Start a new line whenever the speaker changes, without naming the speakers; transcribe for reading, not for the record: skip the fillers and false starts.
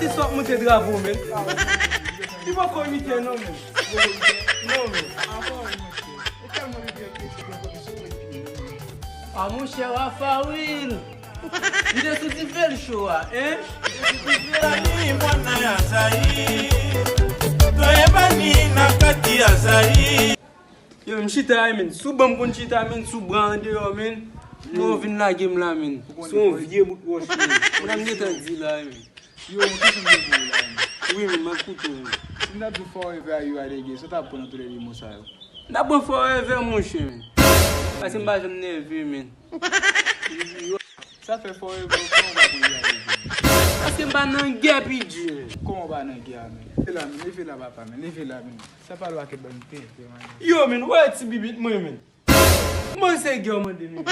artiste qui monte drapeau, men. Il va pas imiter, non, men. Non, men. Ah, mon cher Raphaël. Il est tout fait le show, hein? Yo, I'm chita, man. Sou bam kon chita, man. Sou brande, yo, man. Nou vin la game la, man. Sou vie bout wash, man. Mwen get a di la, man.
Yo, mwen kese mwen do la, man.
Oui, man, ma koutou, man.
Si mwen do forever you a dege, so ta pon an tou de li mousa yo.
Da bon forever, mon cher, man. Parce que mba jom neve, man.
Sa fe forever, kon ba pon li a dege.
Parce que mba nan gap, iji.
Kon ba nan ge a, men. Lefe la ba pa, men. Lefe la, men. Sa pa lwa ke ban pe, man.
Yo, man, wè ti bibit mwen, man. Mwen se gyo, man, de mi.